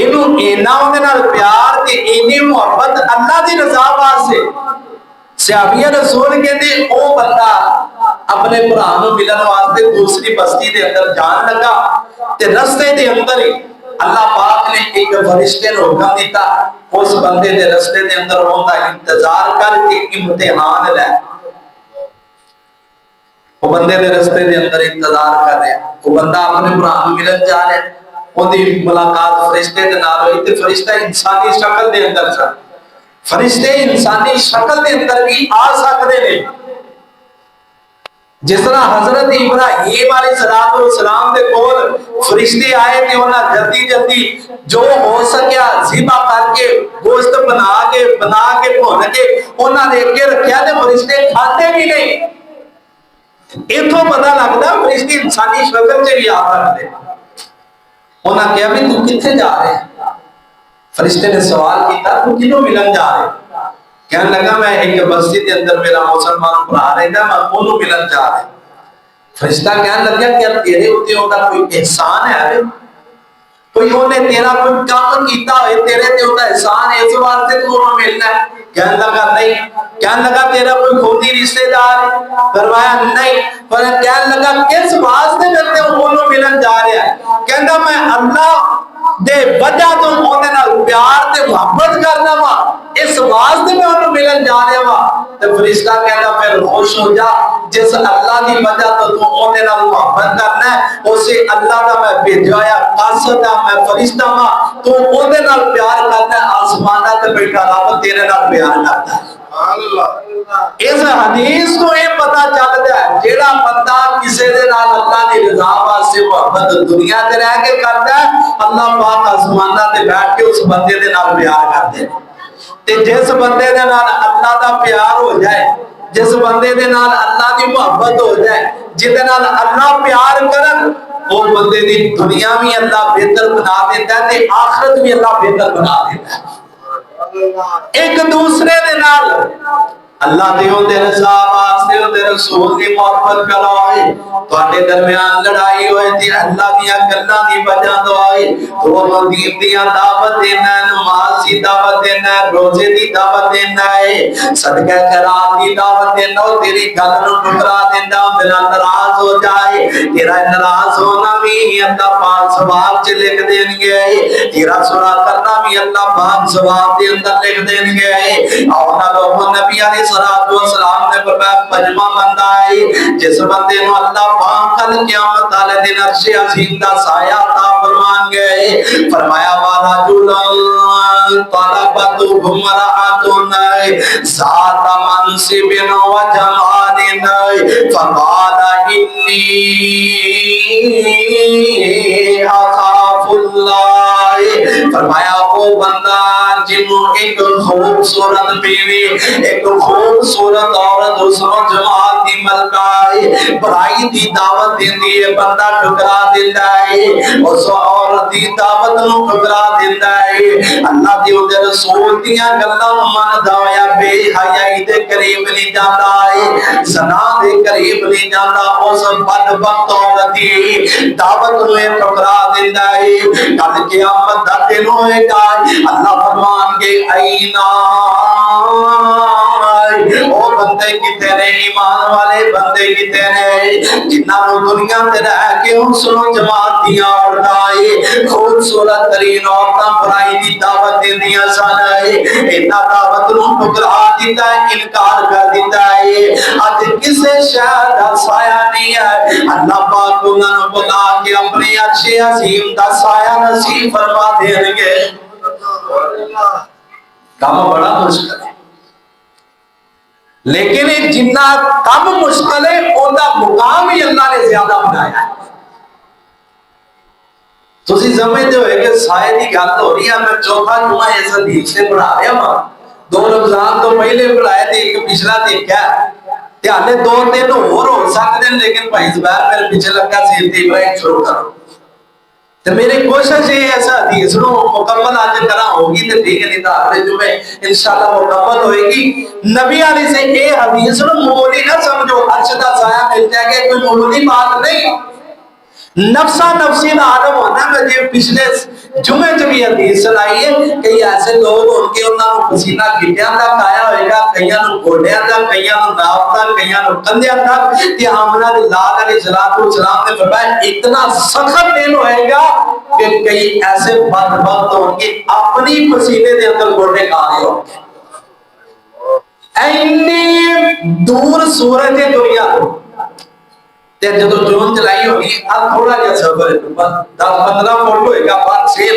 اینو اینا اندے نال پیار تے اینی محبت اللہ دی رضا واسطے صحابیہ رسول کہندے او بندہ اپنے بھرا نوں ملن واسطے دوسری بستی دے اندر جان لگا تے رستے دے اندر ہی اللہ پاک نے ایک فرشتے نوں حکم دیتا اس بندے دے رستے دے اندر ہوندا انتظار کر کے امتحان لے. وہ بندے دے رستے دے اندر انتظار کر رہا ہے. وہ بندہ اپنے بھرا نوں ملن جا رہا ہے. اودی ملاقات فرشتے دے نال ہوئی تے فرشتہ انسانی شکل دے اندر سی. فرشتے انسانی شکل دے اندر بھی آ سکتے ہیں. جس طرح حضرت ابراہیم علیہ السلام دے کول فرشتے آئے تے انہاں جلدی جلدی جو ہو سکیا ذبح کر کے گوشت بنا کے بھون کے انہاں نے اگے رکھیا تے فرشتے کھاتے بھی نہیں. اتوں پتہ لگتا فرشتے انسانی شکل چ بھی آ سکتے. انہاں کہا بھی تو کتنے جا رہے ہیں؟ فرشتے نے سوال کیتا تو کینوں ملن جا رہے ہیں؟ کہنے لگا میں ایک مسجد کے اندر میرا مسلمان بھرا رہتا میں انہوں ملن جا رہا. فرشتہ کہنے لگا کہ تیرے اوتے ہوتا کوئی احسان ہے؟ کوئی انہیں تیرا کوئی کام کیتا ہوئے تیرے تے ہوتا احسان ہے اس واسطے تو انہوں ملنا ہے؟ کہنے لگا نہیں. کہنے لگا تیرا کوئی خودی رشتے دار ہے؟ فرمایا نہیں. پر کہنے لگا کس واسطے ملتے انہوں ملن جا رہا ہے؟ کہنا میں اللہ دے وجہ تو انہوں نے پیار تے محبت کرنا وا اس واسطے میں انہوں ملن جا رہا وا. تے فرشتہ کہنا پھر خوش ہو جا جس اللہ دی وجہ تو انہوں نے محبت کرنا ہے اسے اللہ دا میں بھیجا یا قاصد دا میں فرشتہ وا تو انہوں نے پیار کرنا ہے. آسمانہ تے بیٹھا رب تیرے نال پیار کرتا ہے. اس حدیث کو یہ پتا چلتا ہے جیڑا بندہ کسی دے نال اللہ دی رضا واسطے محبت دنیا تے رہ کے کرتا ہے اللہ پاک آسمانہ تے بیٹھ کے اس بندے دے نال پیار کرتے ہیں. تے جس بندے دے نال اللہ دا پیار ہو جائے جس بندے دے نال اللہ دی محبت ہو جائے جدے نال اللہ پیار کرن وہ بندے دی دنیا بھی اللہ بہتر بنا دیتا ہے تے آخرت بھی اللہ بہتر بنا دیتا ہے. ایک دوسرے دے نال اللہ دے اون دے رضا واسطے اون دے رسول دی محبت کرائے تواڈے درمیان لڑائی ہوئے تے اللہ دی گلاں دی وجہ تو آئے تو مدین دی دعوت دینا نماز دی دعوت دینا روزے دی دعوت دینا ہے صدقہ خیرات دی دعوت دینا تیری گل نوں ٹکرا دیندا بنا ناراض ہو جائے تیرا ناراض ہونا بھی اللہ پاک ثواب چ لکھ دین گے تیرا سنا کرنا بھی اللہ پاک ثواب دے اندر لکھ دین گے. اور نہ نبی علیہ الصلوۃ والسلام نے فرمایا پنجواں بندہ ہے جس بندے نو اللہ پاک کل قیامت والے دن عرش عظیم دا سایہ عطا فرمان گے. فرمایا والا جلال طلبت امراتن ذات منصب و جمال فقال انی اخاف اللہ. فرمایا وہ بندہ جنہوں ایک خوبصورت بیوی ایک خوبصورت عورت اس کو جمال دی ملکائی برائی دی دعوت دیندی ہے بندہ ٹکرا دیندہ ہے اس عورت دی دعوت نو ٹکرا دیندہ ہے. اللہ دی اندر رسول دیاں گلاں من دایا بے حیائی دے قریب نہیں جاندا ہے زنا دے قریب نہیں جاندا اس بدبخت عورت دی دعوت نو ٹکرا دیندہ ہے. کل قیامت دا دن ہوئے گا اللہ فرمان کے اینا او بندے کتے نے ایمان والے بندے کتے نے جنہاں نو دنیا تے رہ کے حسن جماعت دیاں عورتاں خوبصورت ترین عورتاں برائی دی دعوت دیندیاں سن انہاں دعوت نو ٹکرا دیتا ہے انکار کر دیتا ہے. اج کسے شے دا سایہ نہیں ہے اللہ پاک انہاں نو بلا کے اپنے عرش عظیم دا سایہ نصیب فرما دیں گے. کام بڑا مشکل ہے لیکن جتنا کم مشکل ہے اوندا مقام ہی اللہ نے زیادہ بنایا ہے. تسی سمجھتے ہوئے کہ سائے دی گل ہو رہی ہے میں چوتھا جمعہ اس حدیث سے پڑھا رہا ہوں. 2 رمضان تو پہلے پڑھائے تھے ایک پچھلا دیکھا تے ہلے 2-3 اور ہو سکتے ہیں لیکن بھائی زبیر میرے پیچھے لگا سی تے میں شروع کروں تو میری کوشش ہے ایسا حدیث نو مکمل آج کرا ہوگی تو ٹھیک ہے نہیں تو آخری جمعے انشاءاللہ مکمل ہوئے گی. نبی علیہ سے اے حدیث نو معمولی نہ سمجھو عرش دا سایہ مل جائے گا کوئی معمولی بات نہیں. نفسا نفسی دا عالم ہونا میں جی پچھلے جمعے چ بھی حدیث سنائی ہے کئی ایسے لوگ ان کے انہاں نوں پسینہ گھٹیاں تک آیا ہوئے گا، کئیاں نوں گوڈیاں تک، کئیاں نوں ناف تک، کئیاں نوں کندھیاں تک، کہ آمنہ دی لال علیہ السلام نے فرمایا اتنا سخت دن ہوئے گا کہ کئی ایسے بدبخت ہوں گے اپنی پسینے دے اندر گوڈے کھا رہے ہوں گے۔ اینی دور سورج دنیا تے جدو جون چلائی ہوگی اب تھوڑا جا سفر ہے 10-15 فٹ ہوئے گا پر سیل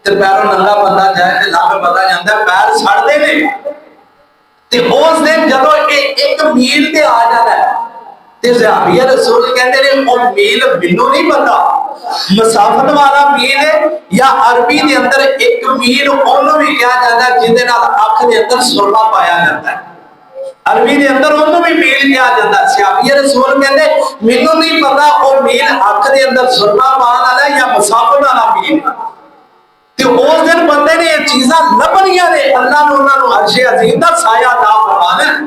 تے پیروں ننگا بندہ جائے تے لاپے پتا جاندہ ہے پیر سڑ دے نے تے اس دن جدو ایک میل تے آ جانا ہے تے صحابی رسول کہتے ہیں وہ میل منو نہیں پتا مسافت والا میل ہے یا عربی دے اندر ایک میل انہوں بھی کیا جاتا ہے جن دے نال اکھ دے اندر سرما پایا جاتا ہے، عربی دے اندر انہوں بھی میل کیا جاتا ہے۔ صحابی رسول کہتے ہیں منو نہیں پتا وہ میل اکھ دے اندر سرما پایا والا یا مسافت والا میل، تے اس دن بندے نے یہ چیزاں لبنیاں نے اللہ نے انہوں نے عرش عظیم دا سایہ عطا فرمانا ہے۔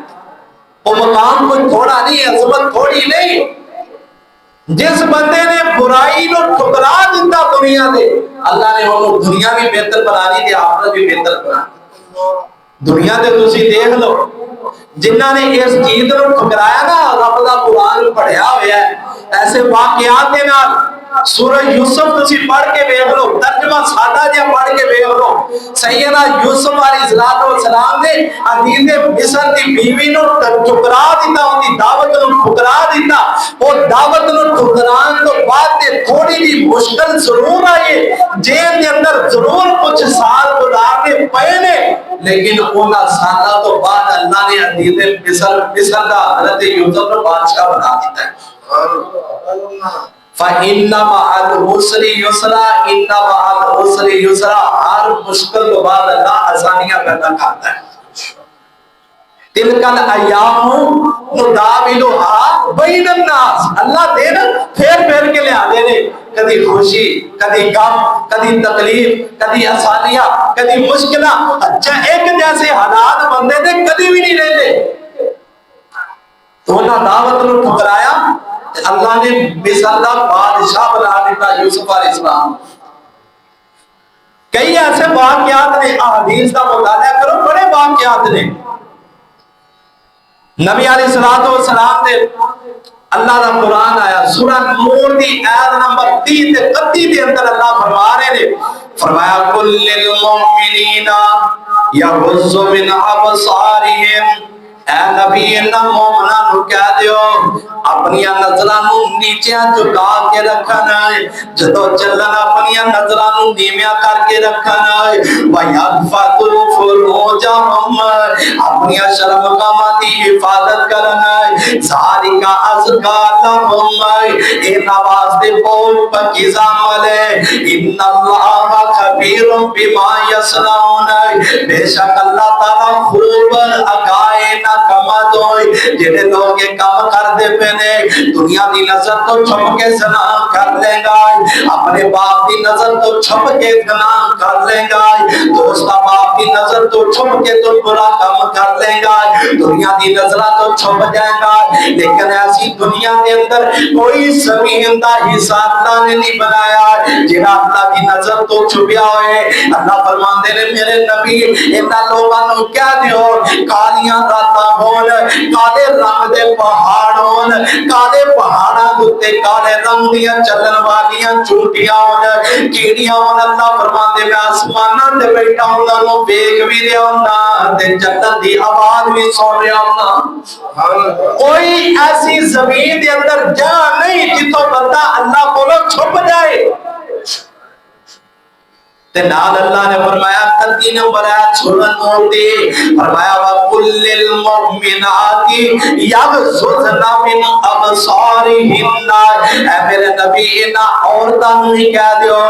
وہ مقام کوئی تھوڑا نہیں، عظمت تھوڑی نہیں۔ جس بندے نے برائی نو ٹھکرا دیتا دنیا دے اللہ نے انہوں دنیا بھی بہتر بنانی تے آخرت بھی بہتر بنانی۔ دنیا دے تسی دیکھ لو جنہاں نے اس چیز نو ٹھکرایا نا رب دا قرآن پڑھیا ہویا ہے ایسے واقعات دے نال سورہ یوسف تسی پڑھ کے دیکھ لو، ترجمہ سادہ جہاں پڑھ کے دیکھ لو، سیدنا یوسف علیہ السلام نے عزیز مصر دی بیوی نو ٹھکرا دیتا، ان دی دعوت نو ٹھکرا دیتا، وہ دعوت نو ٹھکران تو بعد تے تھوڑی بھی مشکل ضرور آئے، جیل دے اندر ضرور کچھ سال گزارنے پئے نے، لیکن انہاں سالہ تو بعد اللہ نے عزیز مصر دا حضرت یوسف نو بادشاہ بنا دیتا ہے۔ فَإِنَّ مَعَ الْعُسْرِ يُسْرًا إِنَّ مَعَ الْعُسْرِ يُسْرًا، ہر مشکل کے بعد اللہ آسانیاں پیدا کرتا ہے۔ تِلْكَ الْأَيَّامُ نُدَاوِلُهَا بَيْنَ النَّاسِ، اللہ دن پھیر کے لے آتے ہیں، کبھی خوشی، کبھی غم، کبھی تکلیف، کبھی آسانیاں، کبھی مشکلہ، اچھا ایک جیسے حالات بندے تھے کبھی بھی نہیں رہتے۔ تو انہاں دعوت نو ٹھکرایا، اللہ نے مصر دا بادشاہ بنا دیتا یوسف علیہ السلام۔ کئی ایسے واقعات نے، احادیث کا مطالعہ کرو، بڑے واقعات نے۔ نبی علیہ السلام نے اللہ دا قرآن آیا سورہ نور دی آیت نمبر 30 تے 31 دے اندر اللہ فرما رہے نے، فرمایا قُل لِّلْمُؤْمِنِينَ يَغُضُّوا مِنْ أَبْصَارِهِمْ، اے نبی انہاں مومناں نو کہہ دیو اپنی نظراں نو نیچے جھکا کے رکھنا ہے، جدو چلن اپنی نظراں نو نیویاں کر کے رکھنا ہے، وَيَحْفَظُوا فُرُوجَهُمْ، اپنی شرم کاماں دی حفاظت کرنا ہے، ذَلِكَ أَزْكَىٰ لَهُمْ، انہاں واسطے بہت پاکیزہ عمل ہے، ان اللہ خبیر بما یصنعون، بے شک اللہ تعالیٰ خوب آگاہ نہ کمت ہوئی جنہیں لوگ یہ کام کر دے پہنے، دنیا دی نظر تو چھپ کے زنا کر لیں گا، اپنے باپ دی نظر تو چھپ کے زنا کر لیں گا، دوستا باپ دی نظر تو چھپ کے تو برا کام کر لیں گا، دنیا دی نظرہ تو چھپ جائیں گا، لیکن ایسی دنیا کے اندر کوئی زمین دا حصہ اللہ نے نہیں بنایا جنہاں اللہ کی نظر تو چھپیا ہوئے۔ اللہ فرمان دے رہے میرے نبی انہاں لوگاں نو کہہ دیو کالیاں راتاں ہون، کالے رنگ دے پہاڑ ہون، کالے پہاڑاں دے کالے رنگ دیاں چلن والیاں چونٹیاں ہون، کیڑیاں ہون، اللہ فرمان دے میں آسماناں تے بیٹھا ہوندا نو ویکھ وی رہا ہوندا تے چٹن دی آواز بھی سن رہا ہوندا۔ کوئی ایسی زمین دے اندر جگہ نہیں جتوں بندہ اللہ کولوں چھپ جائے۔ تے نال اللہ نے فرمایا 31 نمبر آیت سورہ نور دی، فرمایا وَقُلْ لِلْمُؤْمِنَاتِ يَغْضُضْنَ مِنْ أَبْصَارِهِنَّ، اے میرے نبی انہاں عورتاں نوں ہی کہہ دیو،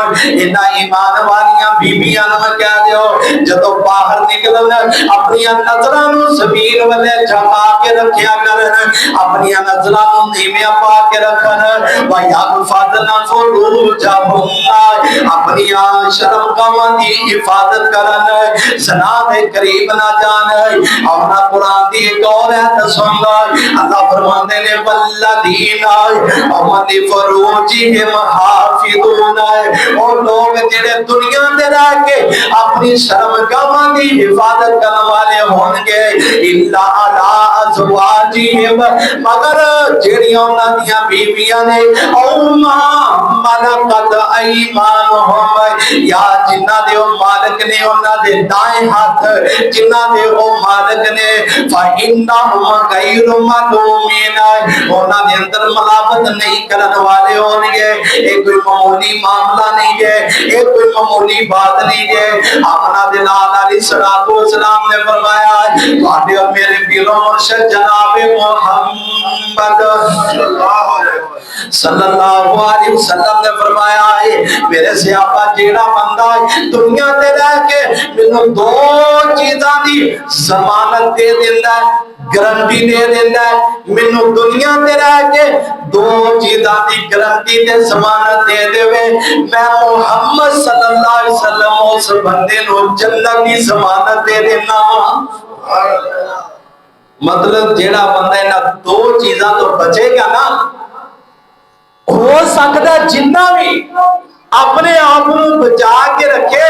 انہاں ایمان والیاں بیبیاں نوں کہہ دیو جدوں باہر نکلن اپنی نظراں نوں زمین والے جھکا کے رکھیا کرن، اپنی نظراں نوں نیویاں پا کے رکھن، وَيَحْفَظْنَ فُرُوجَهُنَّ، اپنی شرم گاواں دی حفاظت کرن زنا دے قریب نہ جان اپنا قرآن دی ایک اور ہے سن اللہ فرماندے نے والذین امن فروجہم حافظون اور لوگ جڑے دنیا تے رہ کے اپنی شرمگاہاں دی حفاظت کرنے والے ہون گے الا علی ازواجہم مگر جڑیاں انہاں دیاں بیویاں نے او ما ملکت ایمانہم یا جنہاں دے او مالک نے انہاں دے دائیں ہاتھ جنہاں دے او مالک نے فإنہم غیر ملومین انہاں دے اندر ملامت نہیں کرنے والے ہون گے ایک کوئی معمولی معاملہ نہیں ہے ایک کوئی معمولی بات نہیں ہے اپنا دلال علیہ السلام نے فرمایا تواڈے اور میرے پیر و مرشد جناب محمد صلی اللہ علیہ وسلم نے فرمایا ہے میرے سیاپا جیڑا بندہ دنیا تے رہ کے مینوں دو چیزاں دی ضمانت دے دیندا ہے گارنٹی دے دیندا ہے مینوں دنیا تے رہ کے دو چیزاں دی گارنٹی تے ضمانت دے دیوے میں محمد صلی اللہ علیہ وسلم اس بندے نو جنت دی ضمانت دے دینا مطلب جیڑا بندہ انہاں دو چیزاں تو بچے گا نا ہو سکتا جنہ بھی اپنے آپ کو بچا کے رکھے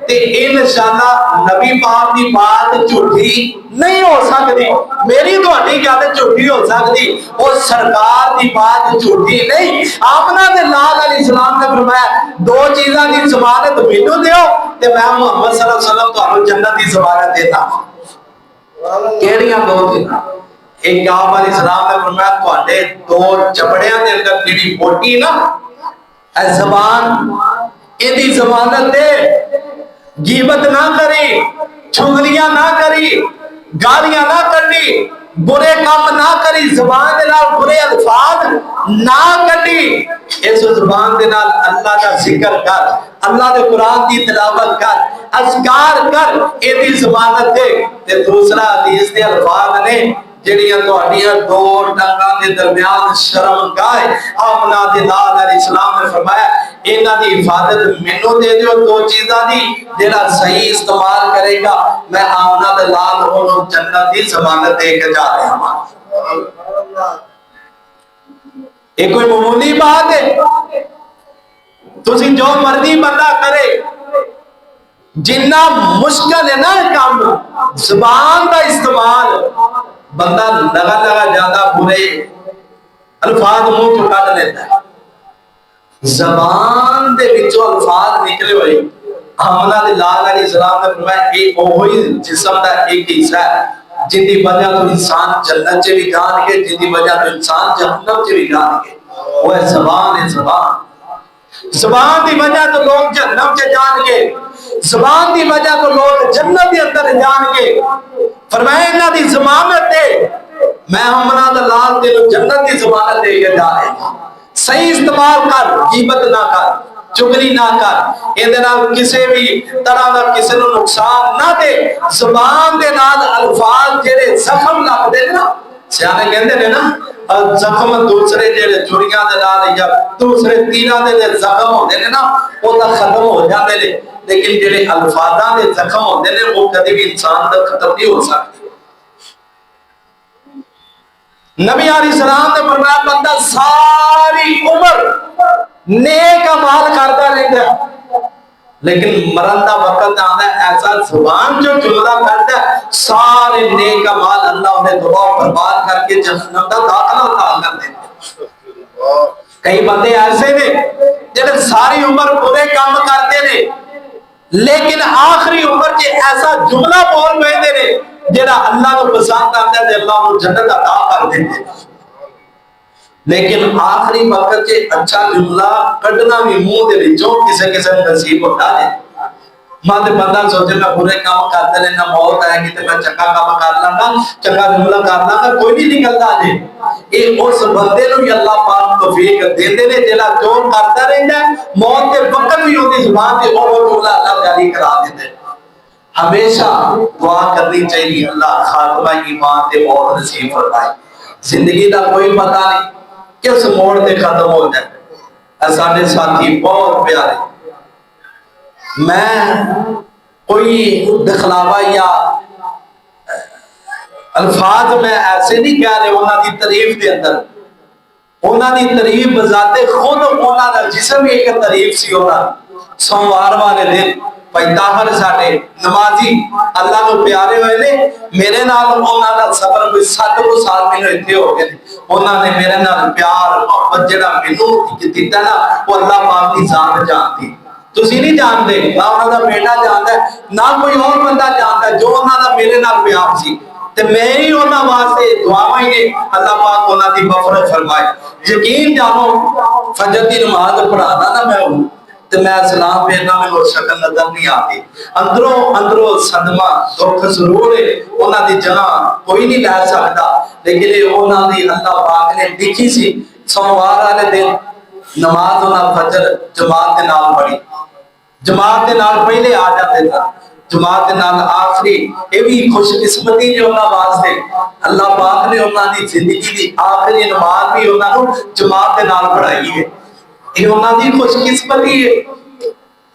تے انشاءاللہ نبی پاک دی بات جھوٹی نہیں ہو سکتی میری تہاڈی گل جھوٹی ہو سکتی اور سرکار دی بات جھوٹی نہیں آمنہ دے لال علیہ السلام نے فرمایا دو چیزاں دی ضمانت مینوں دیو تے میں محمد صلی اللہ علیہ وسلم تہانوں جنت دی ضمانت دیتا کیڑیاں دو چیزاں ایک آپ علیہ السلام نے فرمایا تہاڈے دو چپڑیاں دے اندر جڑی بوٹی نا اے زبان ایدی ضمانت دے غیبت نہ کری چغلیاں نہ کری گالیاں نہ کڈی برے کام نہ کری زبان دے نال برے الفاظ نہ کڈی اس زبان دے نال اللہ کا ذکر کر اللہ دے قرآن دی تلاوت کر اذکار کر ایدی ضمانت دے تے دوسرا حدیث دے الفاظ نے جڑیاں تہاڈیاں دو ٹانگاں دے درمیان شرم گاہ آمنہ دے لال علیہ السلام نے فرمایا انہاں دی حفاظت مینوں دے دیو دو چیزاں دی جڑا صحیح استعمال کرے گا میں آمنہ دے لال اونوں جنت دی ضمانت دے کے جا رہا ہوں ایک کوئی معمولی بات ہے تسی جو مرضی بندہ کرے جنہ مشکل ہے نا کام زبان دا استعمال بندہ لگا زیادہ برے الفاظ منہ تو کٹ لیتا ہے زبان دے وچوں الفاظ نکلے ہوئے آمنہ دے لال علیہ السلام نے فرمایا ایک وہی جسم دا ایک حصہ ہے جن دی وجہ تو انسان جنت چ بھی جان کے جن دی وجہ تو انسان جہنم چ بھی جان کے وہ ہے زبان زبان دی وجہ تو لوگ جہنم چ جان کے زبان دی وجہ تو لوگ جنت کے اندر جان کے فرمایا انہاں دی ضمانت دے میں آمنہ دے لال دے جنت دی ضمانت دے کے جا رہا ہوں صحیح استعمال کر غیبت نہ کر چگلی نہ کر اندے نال کسی بھی طرح دا کسی نو نقصان نہ دے زبان دے نال الفاظ جڑے زخم لگ دے نا سیانے کہندے نے نا زخم دوسرے جڑے چھریاں دے نال یا دوسرے تیراں دے زخم ہوندے نے نا او تا ختم ہو جاندے نے لیکن جڑے الفاظاں دے زخم ہوندے نے وہ کبھی بھی انسان دا ختم نہیں ہو سکتے نبی علیہ السلام نے فرمایا بندہ ساری عمر نیک اعمال کرتا رہتا ہے لیکن مرن دا وقت آتا ہے ایسا زبان جو جملہ کرتا ہے سارے نیک اعمال اللہ انہیں دباؤ برباد کر کے جہنم دا داخلہ کر دیتے کئی بندے ایسے نے جنہیں ساری عمر برے کام کرتے نے لیکن آخری عمر کے ایسا جملہ بول پہنے نے جنہا اللہ کو پسند کرتا ہے اللہ کو جنت عطا کر دیتے لیکن آخری وقت کے اچھا جملہ کٹنا بھی منہ دے وچوں کسے کسے نصیب ہوتا ہے ماں بندہ سوچے میں برے کام کرتے لینا موت آئے گی تو میں چنگا کام کر لاں چنگا جملہ کر لاں کوئی نہیں نکلتا جی یہ اس بندے نو بھی اللہ پاک توفیق دیندے نے جڑا جو کرتا رہندا ہے موت کے وقت بھی اودی زبان تے وہ جملہ اللہ جاری کرا دیندے ہمیشہ دعا کرنی چاہیے اللہ خاتمہ ایمان تے موت نصیب فرمائے زندگی دا کوئی پتہ نہیں کس موڑ تے ختم ہو جائے سارے ساتھی بہت پیارے میں کوئی دکھلاوا یا الفاظ میں ایسے نہیں کہہ رہے انہوں دی تعریف دے اندر، انہوں دی تعریف بذات خود انہوں دا جسم ایک تعریف سی انہوں سوموار والے دن بھائی طاہر ساڈے نمازی اللہ کو پیارے ہوئے نے میرے نال انہوں دا سفر کوئی 7 سال مینوں اتنے ہو گئے، انہوں نے میرے نال پیار محبت جڑا مینوں دتا نا وہ اللہ پاک دی ذات جانتی، تسی نہیں جانتے، نہ انہوں دا بیٹا جانتا ہے نہ کوئی اور بندہ جانتا ہے جو انہوں دا میرے نال پیار سی، تے میں ہی انہاں واسطے دعاواں گے اللہ پاک انہاں دی مغفرت فرمائے۔ یقین جانو فجر دی نماز پڑھانا نا میں ہوں تے میں سلام پھیرنا میں وہ شکل نظر نہیں آتی، اندروں صدمہ دکھ ضرور ہے، انہاں دی جگہ کوئی نہیں لے سکتا، لیکن انہاں دی اللہ پاک نے لکھی سی سوموار والے دن نماز انہاں فجر جماعت دے نال پڑھی، جماعت دے نال پہلے آ جاتے تھا، جماعت دے نال آخری، یہ بھی خوش قسمتی جو انہاں واسطے اللہ پاک نے انہاں دی زندگی دی آخری نماز بھی انہاں نو جماعت دے نال پڑھائی ہے، یہ انہاں دی خوش قسمتی ہے،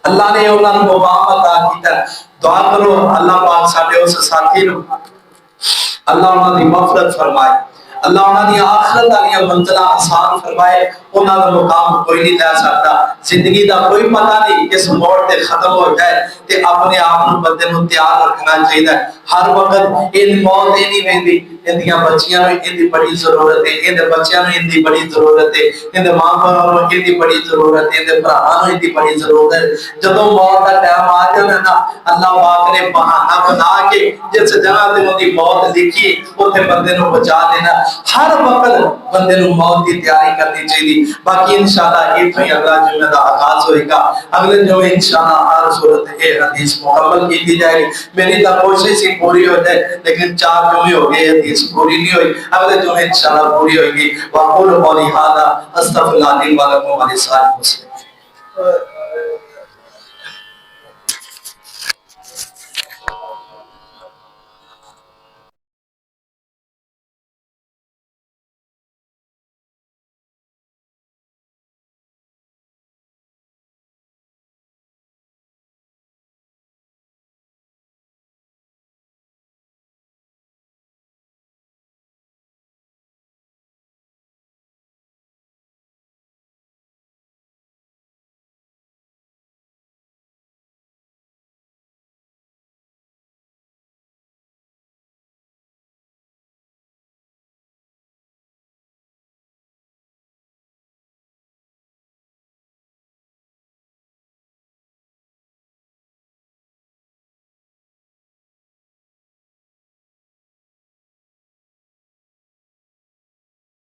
اللہ نے انہاں نو مقام عطا کیتا ہے۔ دعا کرو اللہ پاک ساڈے اس ساتھی نو اللہ انہاں دی مغفرت فرمائے، اللہ انہاں دی آخرت والی منزلاں آسان فرمائے، انہاں دا مقام کوئی نہیں لے سکتا، زندگی دا کوئی پتہ نہیں کس موڑ تے ختم ہو جائے، تے اپنے آپ نو بندے نو تیار رکھنا چاہیے، ہر وقت ان موت ہی نہیں ویندی، اندیاں بچیاں نو اندی بڑی ضرورت ہے، اندے بچیاں نو اندی بڑی ضرورت ہے، اندے ماں باپ نو اندی بڑی ضرورت ہے، اندے بھراواں نو اندی بڑی ضرورت ہے، جدوں موت دا ٹائم آ جانا نا اللہ پاک نے بہانہ بنا کے جس جگہ تے اودی موت لکھی اوتھے بندے نو بچا لینا، ہر وقت بندے نو موت کی تیاری کرنی چاہیے، باقی انشاءاللہ ایتھوں ہی اگلا جمعہ دا آغاز ہوئے گا، اگلے جمعے انشاءاللہ ہر صورت یہ حدیث مکمل کی جائے گی، میری تا کوشش ہی پوری ہو جائے، لیکن 4 جمعے ہو گئے حدیث پوری نہیں ہوئی، اگلے جمعے انشاءاللہ پوری ہوئے گی، وَقُولُوا قَوْلِي هَٰذَا أَسْتَغْفِرُ اللَّهَ لِي وَلَكُمْ وَلِسَائِرِ الْمُسْلِمِينَ۔